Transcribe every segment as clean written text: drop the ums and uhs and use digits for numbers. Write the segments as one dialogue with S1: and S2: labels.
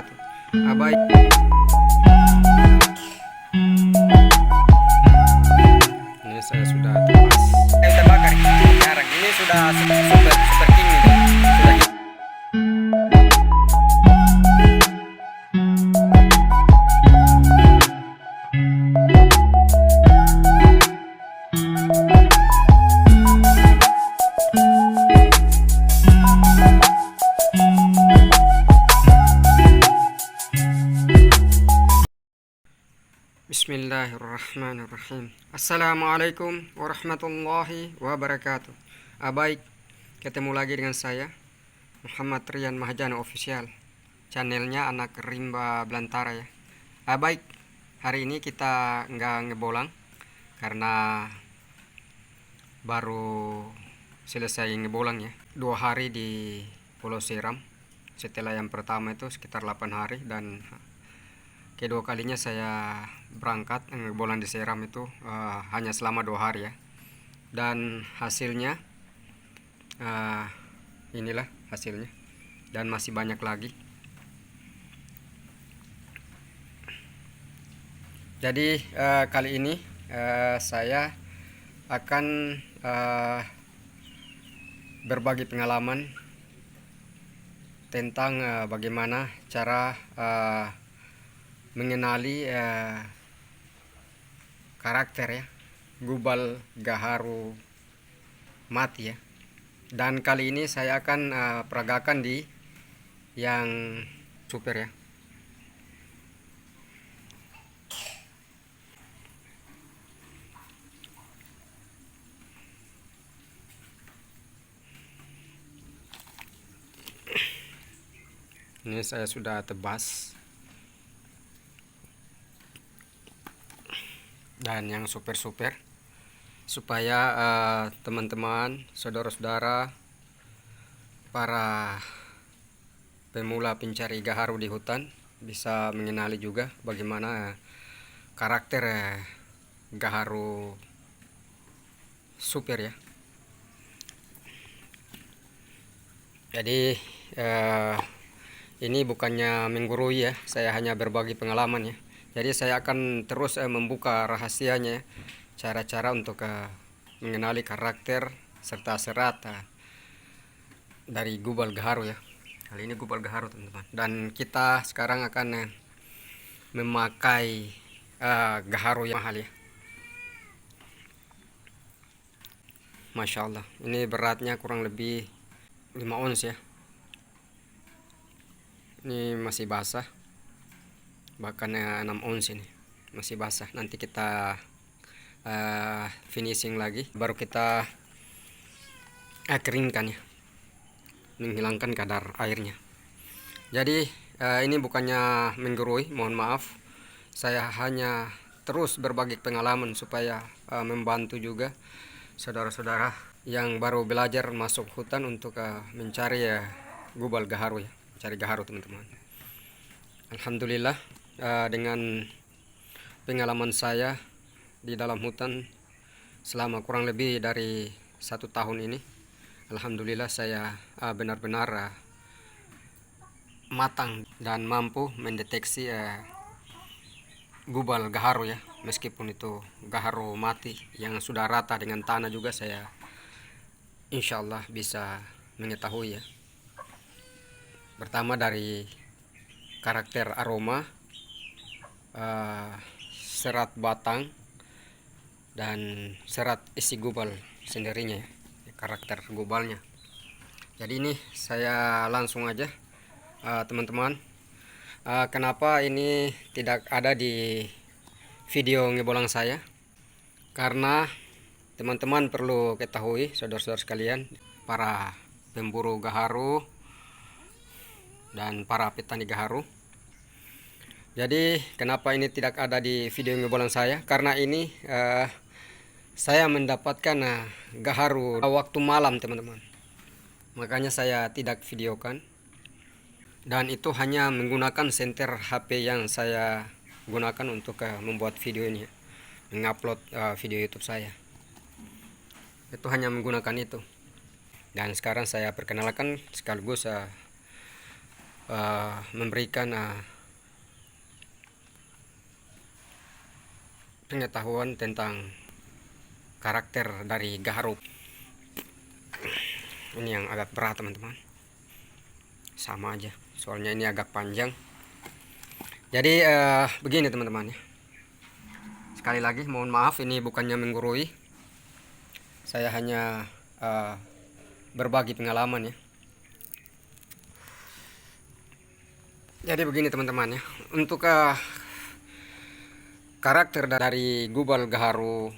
S1: wabarakatuh. Baik. Ini saya sudah terbas. Saya terbakar sekarang. Ini sudah super king ini. Sudah Bismillahirrahmanirrahim. Assalamualaikum warahmatullahi wabarakatuh. Baik, ketemu lagi dengan saya Muhammad Rian Mahjana Official, channelnya Anak Rimba Belantara ya. Baik, hari ini kita nggak ngebolang karena baru selesai ngebolang ya, 2 hari di Pulau Seram. Setelah yang pertama itu sekitar 8 hari, dan kedua kalinya saya berangkat ngebolang di Seram itu hanya selama 2 hari ya. Dan hasilnya inilah hasilnya, dan masih banyak lagi. Jadi kali ini saya akan berbagi pengalaman tentang bagaimana cara mengenali karakter ya Gubal Gaharu mati ya. Dan kali ini saya akan peragakan di yang super ya. Ini saya sudah tebas. Dan yang super supaya teman-teman, saudara-saudara, para pemula pencari gaharu di hutan bisa mengenali juga bagaimana karakter gaharu super ya. Jadi ini bukannya menggurui ya, saya hanya berbagi pengalaman ya. Jadi saya akan terus membuka rahasianya, cara-cara untuk mengenali karakter serta serat dari Gubal Gaharu ya. Kali ini Gubal Gaharu teman-teman. Dan kita sekarang akan memakai gaharu yang mahal ya. Masya Allah, ini beratnya kurang lebih 5 ons ya. Ini masih basah, bahkan 6 ons ini masih basah. Nanti kita finishing lagi, baru kita keringkan ya, menghilangkan kadar airnya. Jadi ini bukannya menggurui, mohon maaf. Saya hanya terus berbagi pengalaman supaya membantu juga saudara-saudara yang baru belajar masuk hutan untuk mencari Gubal Gaharu ya, cari gaharu teman-teman. Alhamdulillah, dengan pengalaman saya di dalam hutan selama kurang lebih dari 1 tahun ini, alhamdulillah saya benar-benar matang dan mampu mendeteksi Gubal Gaharu ya. Meskipun itu gaharu mati yang sudah rata dengan tanah juga, saya insya Allah bisa mengetahui ya. Pertama dari karakter aroma, serat batang, dan serat isi gubal sendirinya ya, karakter gubalnya. Jadi ini saya langsung aja teman-teman. Kenapa ini tidak ada di video ngebolang saya? Karena teman-teman perlu ketahui, saudara-saudara sekalian, para pemburu gaharu dan para petani gaharu. Jadi kenapa ini tidak ada di video ngebolang saya? Karena ini saya mendapatkan gaharu waktu malam teman-teman, makanya saya tidak videokan. Dan itu hanya menggunakan senter HP yang saya gunakan untuk membuat video ini, mengupload video YouTube saya. Itu hanya menggunakan itu. Dan sekarang saya perkenalkan sekaligus memberikan pengetahuan tentang karakter dari gaharu. Ini yang agak berat teman-teman, sama aja soalnya ini agak panjang. Jadi begini teman-teman ya, sekali lagi mohon maaf, ini bukannya menggurui, saya hanya berbagi pengalaman ya. Jadi begini teman-teman ya, untuk karakter dari gubal gaharu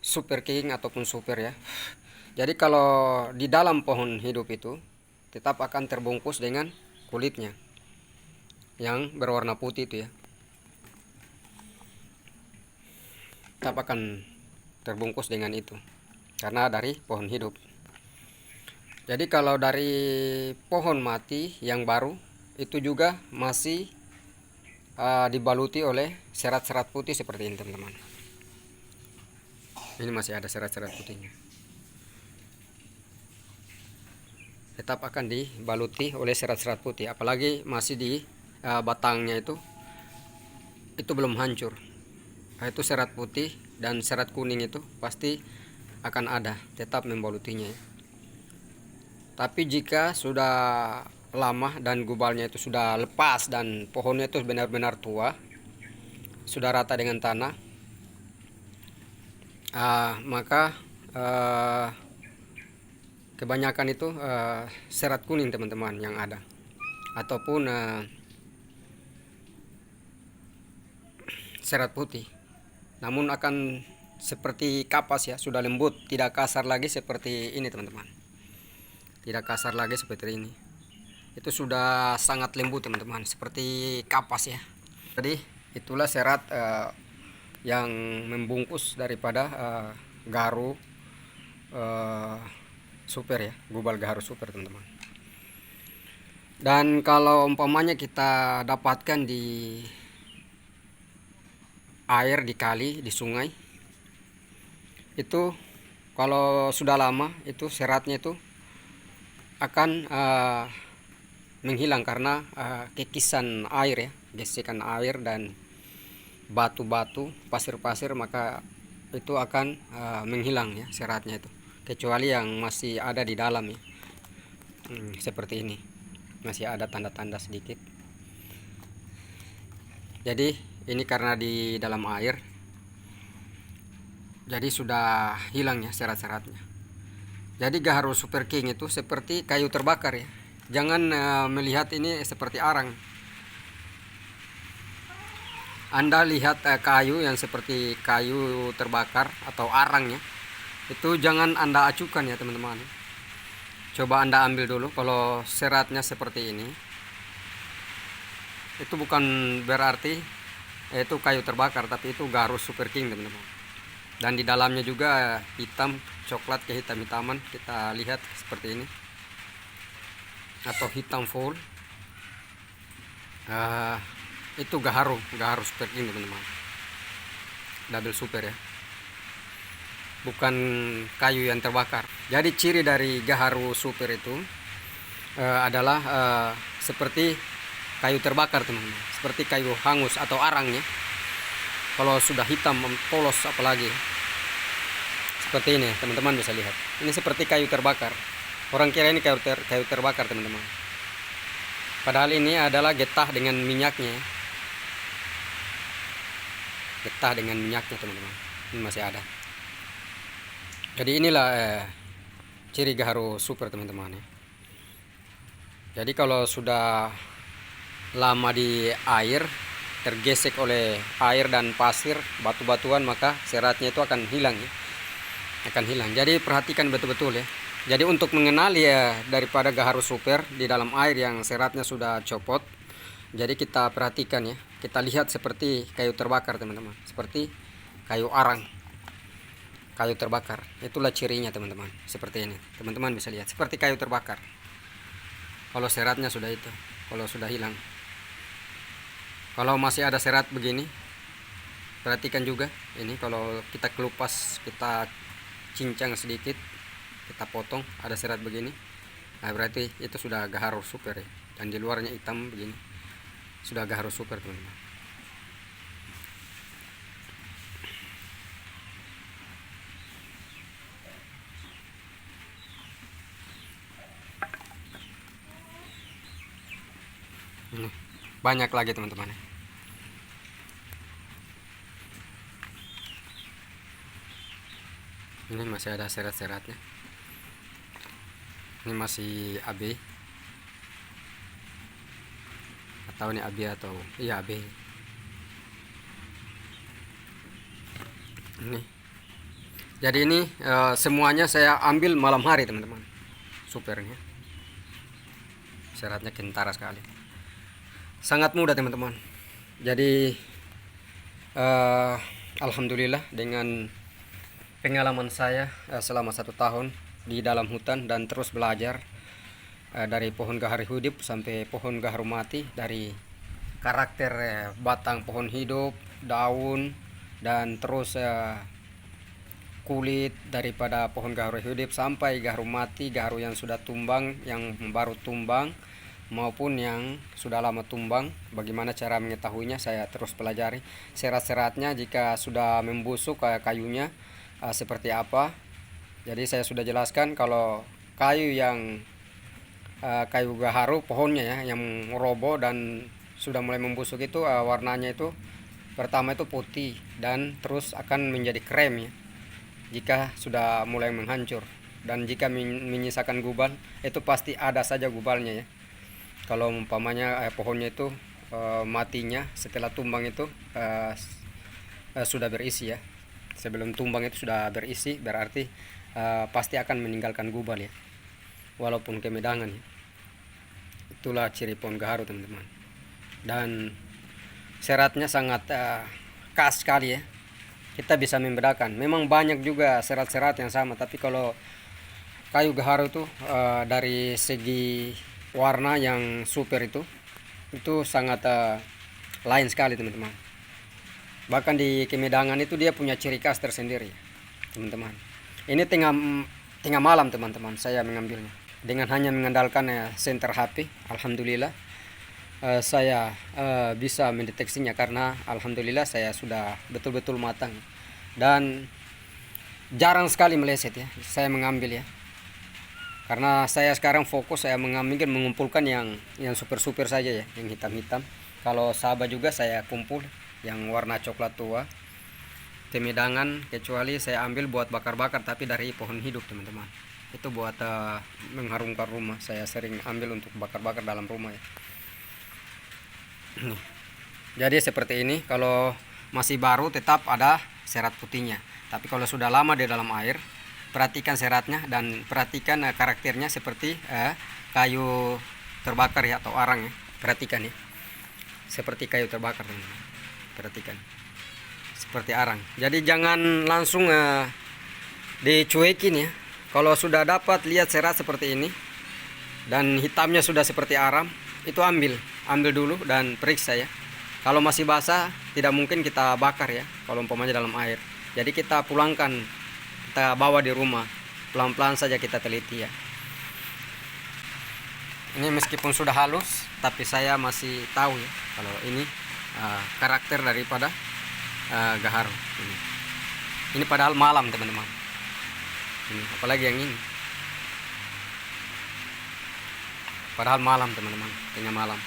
S1: super king ataupun super ya. Jadi kalau di dalam pohon hidup itu tetap akan terbungkus dengan kulitnya yang berwarna putih itu ya, tetap akan terbungkus dengan itu karena dari pohon hidup. Jadi kalau dari pohon mati yang baru itu juga masih dibaluti oleh serat-serat putih seperti ini teman-teman. Ini masih ada serat-serat putihnya, tetap akan dibaluti oleh serat-serat putih, apalagi masih di batangnya itu belum hancur. Itu serat putih dan serat kuning itu pasti akan ada, tetap membalutinya ya. Tapi jika sudah lama dan gubalnya itu sudah lepas dan pohonnya itu benar-benar tua, sudah rata dengan tanah, maka kebanyakan itu serat kuning teman-teman yang ada, ataupun serat putih, namun akan seperti kapas ya, sudah lembut, tidak kasar lagi seperti ini teman-teman, tidak kasar lagi seperti ini. Itu sudah sangat lembut teman-teman, seperti kapas ya. Jadi itulah serat yang membungkus daripada gaharu super ya, gubal gaharu super teman-teman. Dan kalau umpamanya kita dapatkan di air, di kali, di sungai, itu kalau sudah lama itu seratnya itu akan menghilang karena kikisan air ya, gesekan air dan batu-batu, pasir-pasir, maka itu akan menghilang ya seratnya itu, kecuali yang masih ada di dalam ya. Seperti ini masih ada tanda-tanda sedikit. Jadi ini karena di dalam air, jadi sudah hilang ya serat-seratnya. Jadi gaharu super king itu seperti kayu terbakar ya. Jangan melihat ini seperti arang. Anda lihat kayu yang seperti kayu terbakar atau arang ya, itu jangan Anda acukan ya teman-teman. Coba Anda ambil dulu, kalau seratnya seperti ini, itu bukan berarti itu kayu terbakar, tapi itu gaharu super king teman-teman. Dan di dalamnya juga hitam, coklat kehitam-hitaman, kita lihat seperti ini, atau hitam full. Itu gaharu super king teman-teman, double super ya, bukan kayu yang terbakar. Jadi ciri dari gaharu super itu adalah seperti kayu terbakar teman-teman, seperti kayu hangus atau arangnya. Kalau sudah hitam polos apalagi seperti ini teman-teman, bisa lihat ini seperti kayu terbakar. Orang kira ini kayu terbakar teman-teman, padahal ini adalah getah dengan minyaknya. Getah dengan minyaknya teman-teman, ini masih ada. Jadi inilah ciri gaharu super teman-teman ya. Jadi kalau sudah lama di air, tergesek oleh air dan pasir, batu-batuan, maka seratnya itu akan hilang ya, akan hilang. Jadi perhatikan betul-betul ya. Jadi untuk mengenali ya daripada gaharu super di dalam air yang seratnya sudah copot, jadi kita perhatikan ya, kita lihat seperti kayu terbakar teman-teman, seperti kayu arang, kayu terbakar. Itulah cirinya teman-teman, seperti ini teman-teman bisa lihat, seperti kayu terbakar kalau seratnya sudah itu, kalau sudah hilang. Kalau masih ada serat begini, perhatikan juga ini, kalau kita kelupas, kita cincang sedikit, kita potong, ada serat begini, nah berarti itu sudah gaharu super ya. dan di luarnya hitam begini. Sudah Gaharu super teman-teman. Ini banyak lagi teman-teman. Ini masih ada serat-seratnya. Ini masih AB atau ini AB atau iya AB. Ini jadi ini semuanya saya ambil malam hari teman-teman. Supernya seratnya kentara sekali, sangat mudah teman-teman. Jadi alhamdulillah dengan pengalaman saya selama 1 tahun di dalam hutan dan terus belajar dari pohon gaharu hidup sampai pohon gaharu mati, dari karakter batang pohon hidup, daun, dan terus kulit daripada pohon gaharu hidup sampai gaharu mati, gaharu yang sudah tumbang, yang baru tumbang maupun yang sudah lama tumbang. Bagaimana cara mengetahuinya, saya terus pelajari. Serat-seratnya jika sudah membusuk kayunya seperti apa. Jadi saya sudah jelaskan kalau kayu yang kayu gaharu pohonnya ya yang roboh dan sudah mulai membusuk itu warnanya itu pertama itu putih dan terus akan menjadi krem ya jika sudah mulai menghancur. Dan jika menyisakan gubal itu pasti ada saja gubalnya ya. Kalau umpamanya pohonnya itu matinya setelah tumbang itu sudah berisi ya, sebelum tumbang itu sudah berisi, berarti pasti akan meninggalkan gubal ya, walaupun kemedangan ya. Itulah ciri pohon gaharu teman-teman. Dan seratnya sangat khas sekali ya, kita bisa membedakan. Memang banyak juga serat-serat yang sama, tapi kalau kayu gaharu itu dari segi warna yang super itu sangat lain sekali teman-teman. Bahkan di kemedangan itu dia punya ciri khas tersendiri teman-teman. Ini tengah malam teman-teman saya mengambilnya dengan hanya mengandalkan senter HP. Alhamdulillah saya bisa mendeteksinya karena alhamdulillah saya sudah betul-betul matang dan jarang sekali meleset ya saya mengambil ya, karena saya sekarang fokus saya mengumpulkan yang super-super saja ya, yang hitam-hitam. Kalau sabah juga saya kumpul yang warna coklat tua. Kemedangan kecuali saya ambil buat bakar-bakar, tapi dari pohon hidup teman-teman. Itu buat mengharumkan rumah. Saya sering ambil untuk bakar-bakar dalam rumah ya. Jadi seperti ini. Kalau masih baru tetap ada serat putihnya, tapi kalau sudah lama di dalam air, perhatikan seratnya dan perhatikan karakternya seperti kayu terbakar ya, atau arang ya. Perhatikan ya, seperti kayu terbakar teman-teman. Perhatikan seperti arang. Jadi jangan langsung dicuekin ya. Kalau sudah dapat lihat serat seperti ini dan hitamnya sudah seperti arang, itu ambil dulu dan periksa ya. Kalau masih basah tidak mungkin kita bakar ya, kalau umpamanya dalam air. Jadi kita pulangkan, kita bawa di rumah, pelan-pelan saja kita teliti ya. Ini meskipun sudah halus, tapi saya masih tahu ya kalau ini karakter daripada gaharu ini padahal malam teman-teman. Ini apalagi yang ini padahal malam teman-teman, tengah malam.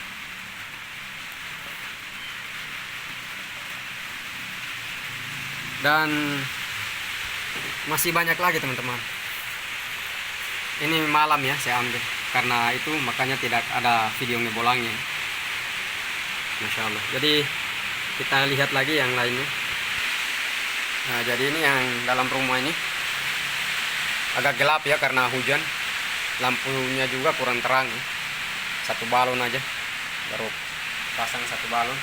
S1: Dan masih banyak lagi teman-teman. Ini malam ya saya ambil, karena itu makanya tidak ada video ngebolangnya. Masya Allah. Jadi kita lihat lagi yang lainnya. Nah, jadi ini yang dalam rumah ini agak gelap ya karena hujan. Lampunya juga kurang terang ya. 1 balon aja, baru pasang 1 balon.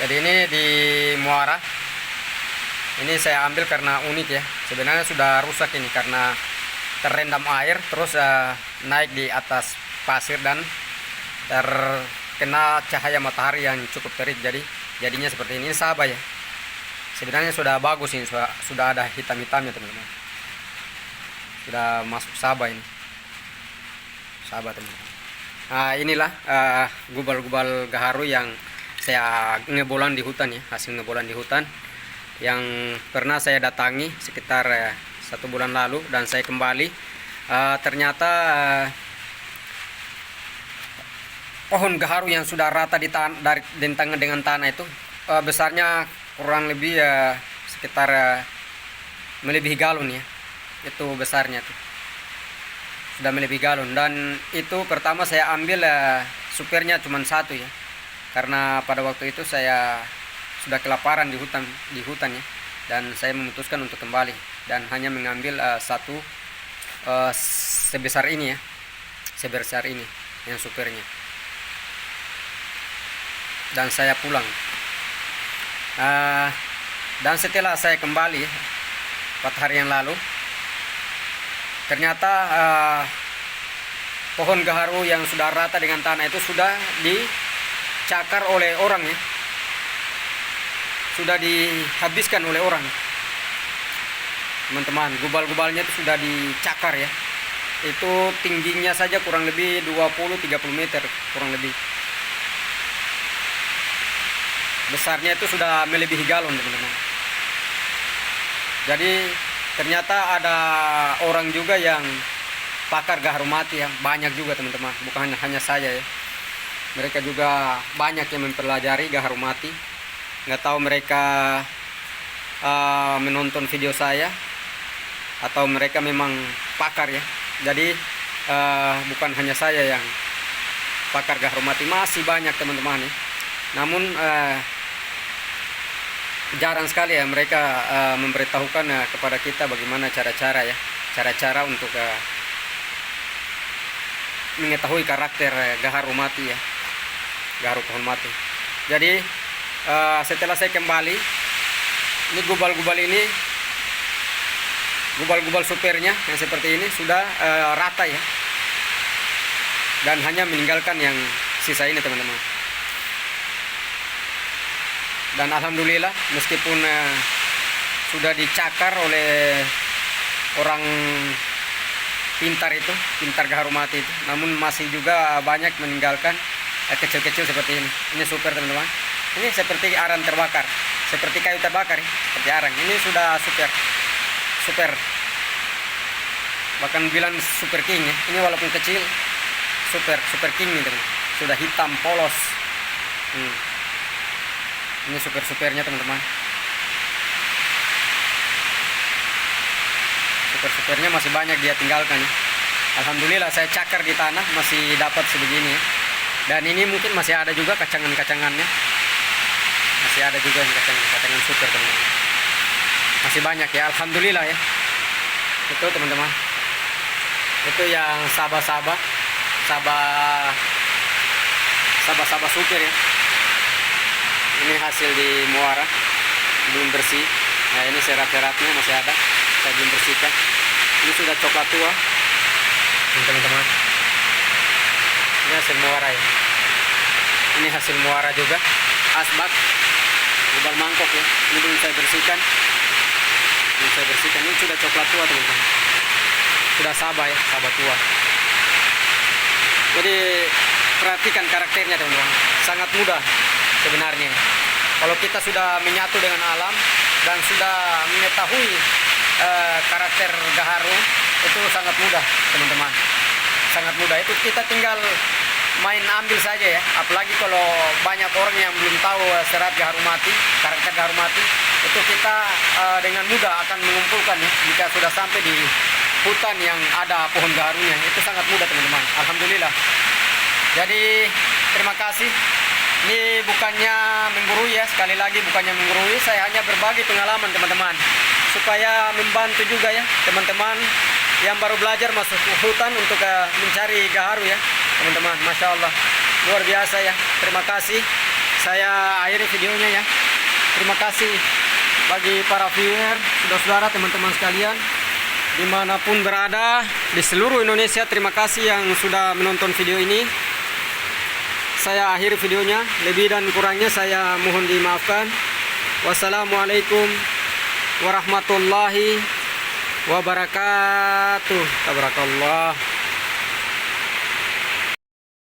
S1: Jadi ini di muara. Ini saya ambil karena unik ya. Sebenarnya sudah rusak ini karena terendam air, terus naik di atas pasir dan terkena cahaya matahari yang cukup terik. Jadinya seperti ini. Ini sabah ya. Sebenarnya sudah bagus ini, sudah ada hitam-hitamnya teman-teman. Sudah masuk sabah ini. Sabah teman-teman. Inilah gubal-gubal gaharu yang saya ngebolan di hutan ya, hasil ngebolan di hutan yang pernah saya datangi sekitar 1 bulan lalu, dan saya kembali ternyata pohon gaharu yang sudah rata di dari dengan tanah itu besarnya kurang lebih sekitar melebihi galon ya, itu besarnya tuh sudah melebihi galon. Dan itu pertama saya ambil supirnya cuma satu ya, karena pada waktu itu saya sudah kelaparan di hutan ya, dan saya memutuskan untuk kembali dan hanya mengambil satu sebesar ini ya, sebesar ini yang supirnya, dan saya pulang. Dan setelah saya kembali 4 hari yang lalu, ternyata pohon gaharu yang sudah rata dengan tanah itu sudah dicakar oleh orang ya, sudah dihabiskan oleh orang teman-teman. Gubal-gubalnya itu sudah dicakar ya, itu tingginya saja kurang lebih 20-30 meter kurang lebih, besarnya itu sudah melebihi galon teman-teman. Jadi ternyata ada orang juga yang pakar gaharu mati ya, banyak juga teman-teman, bukan hanya saya ya. Mereka juga banyak yang mempelajari gaharu mati. Nggak tahu mereka menonton video saya atau mereka memang pakar ya. Jadi bukan hanya saya yang pakar gaharu mati, masih banyak teman-teman ya. Namun jarang sekali ya mereka memberitahukan kepada kita bagaimana cara-cara untuk mengetahui karakter gaharu mati ya, gaharu pohon mati. Jadi setelah saya kembali, ini gubal-gubal supirnya yang seperti ini sudah rata ya, dan hanya meninggalkan yang sisa ini teman-teman. Dan alhamdulillah meskipun sudah dicakar oleh orang pintar gaharu mati itu, namun masih juga banyak meninggalkan kecil-kecil seperti ini. Ini super teman-teman, ini seperti arang terbakar, seperti kayu terbakar ya, seperti arang. Ini sudah super, bahkan bilang super king ya. Ini walaupun kecil super king nih teman, sudah hitam polos. Ini supernya teman-teman, supernya masih banyak dia tinggalkan ya. Alhamdulillah saya cakar di tanah masih dapat sebegini ya. Dan ini mungkin masih ada juga kacangannya, masih ada juga yang kacangan super teman-teman, masih banyak ya, alhamdulillah ya. Itu teman-teman, itu yang sabah supir ya. Ini hasil di muara, belum bersih. Nah ini serat-seratnya masih ada, saya belum bersihkan. Ini sudah coklat tua teman-teman. Ini hasil muara ya, ini hasil muara juga, asbak gubal mangkok ya. Ini belum saya bersihkan, ini sudah coklat tua teman-teman, sudah sabah ya, sabah tua. Jadi perhatikan karakternya teman-teman, sangat mudah sebenarnya. Kalau kita sudah menyatu dengan alam dan sudah mengetahui karakter gaharu, itu sangat mudah teman-teman, sangat mudah. Itu kita tinggal main ambil saja ya. Apalagi kalau banyak orang yang belum tahu serat gaharu mati, karakter gaharu mati, itu kita dengan mudah akan mengumpulkan ya. Jika sudah sampai di hutan yang ada pohon gaharunya, itu sangat mudah teman-teman, alhamdulillah. Jadi terima kasih. Ini bukannya menggurui ya, sekali lagi bukannya menggurui, saya hanya berbagi pengalaman teman-teman, supaya membantu juga ya teman-teman yang baru belajar masuk hutan untuk mencari gaharu ya teman-teman. Masya Allah, luar biasa ya. Terima kasih, saya akhiri videonya ya. Terima kasih bagi para viewer, saudara-saudara, teman-teman sekalian dimanapun berada di seluruh Indonesia. Terima kasih yang sudah menonton video ini. Saya akhiri videonya, lebih dan kurangnya saya mohon dimaafkan. Wassalamualaikum warahmatullahi wabarakatuh. Tabarakallah.